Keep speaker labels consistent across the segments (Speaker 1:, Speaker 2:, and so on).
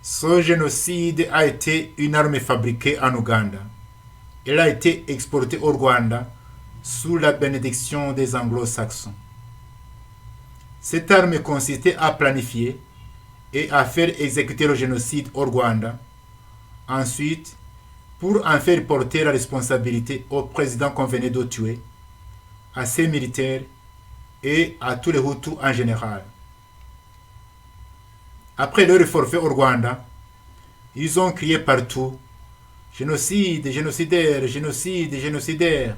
Speaker 1: Ce génocide a été une arme fabriquée en Ouganda. Elle a été exportée au Rwanda sous la bénédiction des Anglo-Saxons. Cette arme consistait à planifier et à faire exécuter le génocide au Rwanda. Ensuite, pour en faire porter la responsabilité au président qu'on venait de tuer, à ses militaires et à tous les Hutus en général. Après leur forfait au Rwanda, ils ont crié partout génocide, génocidaire, génocide, génocidaire.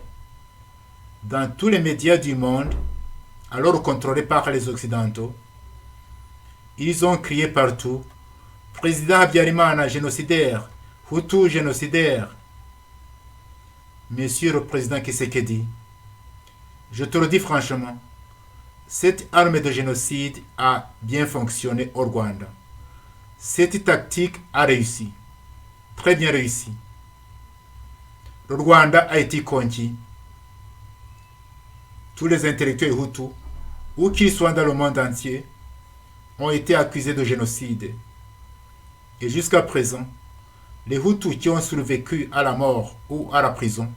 Speaker 1: Dans tous les médias du monde, alors contrôlés par les Occidentaux, ils ont crié partout président Habyarimana génocidaire, Hutu génocidaire. Monsieur le président Tshisekedi, je te le dis franchement, cette arme de génocide a bien fonctionné au Rwanda. Cette tactique a réussi, très bien réussi. Le Rwanda a été conquis. Tous les intellectuels Hutus, où qu'ils soient dans le monde entier, ont été accusés de génocide. Et jusqu'à présent, les Hutus qui ont survécu à la mort ou à la prison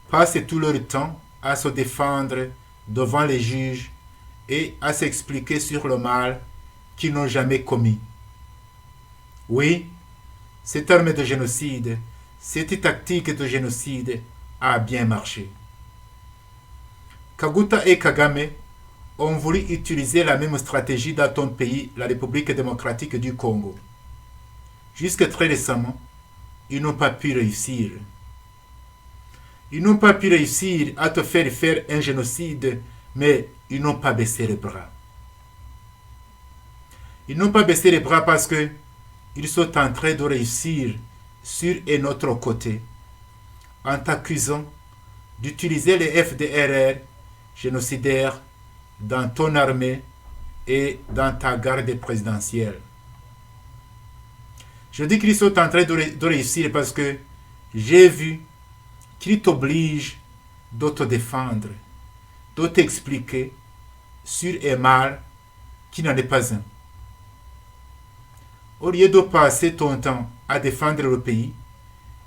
Speaker 1: passent tout leur temps à se défendre devant les juges et à s'expliquer sur le mal qu'ils n'ont jamais commis. Oui, cette arme de génocide, cette tactique de génocide a bien marché. Kaguta et Kagame ont voulu utiliser la même stratégie dans ton pays, la République démocratique du Congo. Jusque très récemment, ils n'ont pas pu réussir. Ils n'ont pas pu réussir à te faire un génocide, mais ils n'ont pas baissé les bras. Ils n'ont pas baissé les bras parce que ils sont en train de réussir sur un autre côté, en t'accusant d'utiliser les FDLR génocidaires dans ton armée et dans ta garde présidentielle. Je dis qu'ils sont en train de réussir parce que j'ai vu qu'ils t'obligent de te défendre, de t'expliquer sur un mal qui n'en est pas un. Au lieu de passer ton temps à défendre le pays,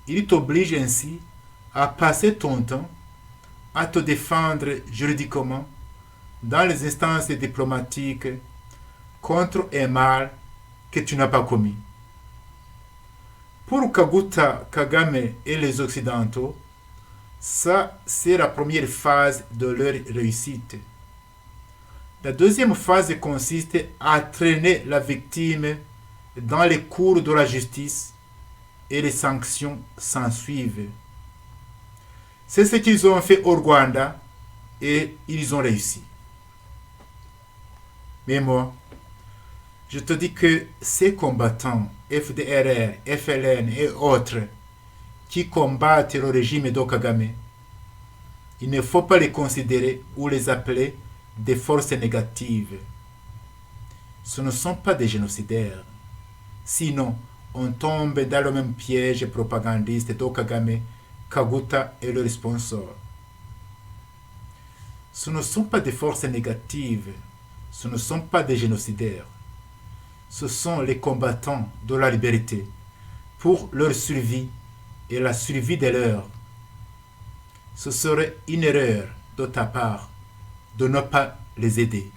Speaker 1: ils t'obligent ainsi à passer ton temps à te défendre juridiquement dans les instances diplomatiques contre un mal que tu n'as pas commis. Pour Kaguta, Kagame et les Occidentaux, ça c'est la première phase de leur réussite. La deuxième phase consiste à traîner la victime dans les cours de la justice et les sanctions s'ensuivent. C'est ce qu'ils ont fait au Rwanda et ils ont réussi. Mais moi, je te dis que ces combattants, FDLR, FLN et autres, qui combattent le régime de Kagame, il ne faut pas les considérer ou les appeler des forces négatives. Ce ne sont pas des génocidaires. Sinon, on tombe dans le même piège propagandiste de Kagame, Kaguta et leurs sponsors. Ce ne sont pas des forces négatives. Ce ne sont pas des génocidaires. Ce sont les combattants de la liberté pour leur survie et la survie des leurs. Ce serait une erreur de ta part de ne pas les aider.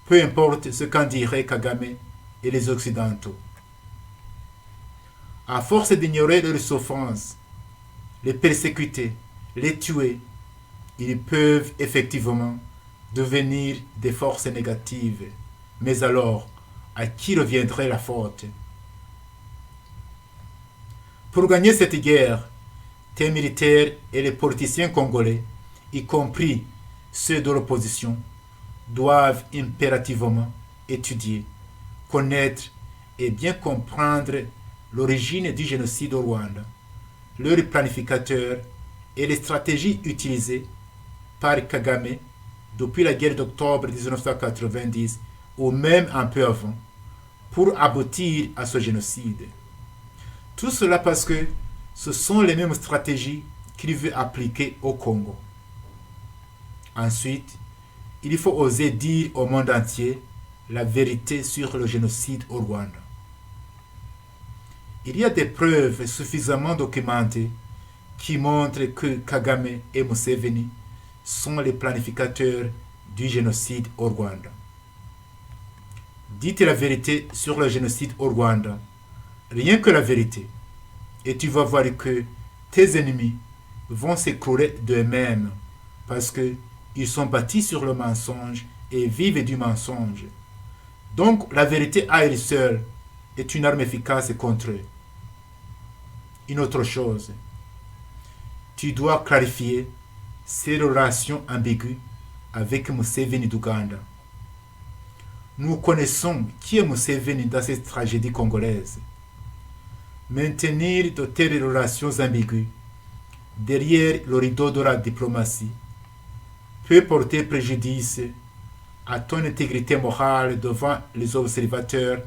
Speaker 1: Peu importe ce qu'en diraient Kagame et les Occidentaux. À force d'ignorer leurs souffrances, les persécuter, les tuer, ils peuvent effectivement devenir des forces négatives. Mais alors, à qui reviendrait la faute? Pour gagner cette guerre, tes militaires et les politiciens congolais, y compris ceux de l'opposition, doivent impérativement étudier, connaître et bien comprendre l'origine du génocide au Rwanda, leurs planificateurs et les stratégies utilisées par Kagame depuis la guerre d'octobre 1990 ou même un peu avant pour aboutir à ce génocide. Tout cela parce que ce sont les mêmes stratégies qu'il veut appliquer au Congo. Ensuite, il faut oser dire au monde entier la vérité sur le génocide au Rwanda. Il y a des preuves suffisamment documentées qui montrent que Kagame et Museveni sont les planificateurs du génocide au Rwanda. Dites la vérité sur le génocide au Rwanda, rien que la vérité, et tu vas voir que tes ennemis vont s'écrouler d'eux-mêmes parce qu'ils sont bâtis sur le mensonge et vivent du mensonge. Donc la vérité à elle seule est une arme efficace contre eux. Une autre chose, tu dois clarifier ces relations ambiguës avec Museveni d'Ouganda. Nous connaissons qui est Museveni dans cette tragédie congolaise. Maintenir de telles relations ambiguës derrière le rideau de la diplomatie peut porter préjudice à ton intégrité morale devant les observateurs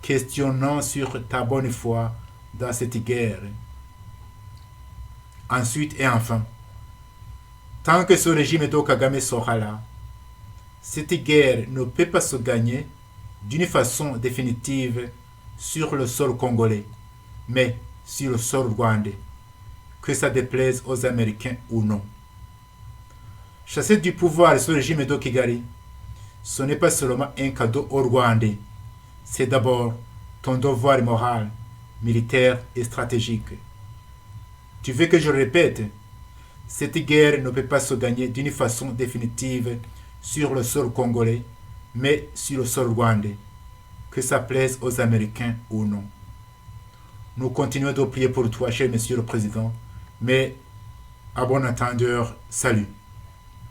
Speaker 1: questionnant sur ta bonne foi dans cette guerre. Ensuite et enfin, tant que ce régime de Kagame sera là, cette guerre ne peut pas se gagner d'une façon définitive sur le sol congolais, mais sur le sol rwandais, que ça déplaise aux Américains ou non. Chasser du pouvoir ce régime de Kigali, ce n'est pas seulement un cadeau aux Rwandais, c'est d'abord ton devoir moral, militaire et stratégique. Tu veux que je répète? Cette guerre ne peut pas se gagner d'une façon définitive sur le sol congolais, mais sur le sol rwandais, que ça plaise aux Américains ou non. Nous continuons de prier pour toi, cher Monsieur le Président, mais à bon entendeur, salut.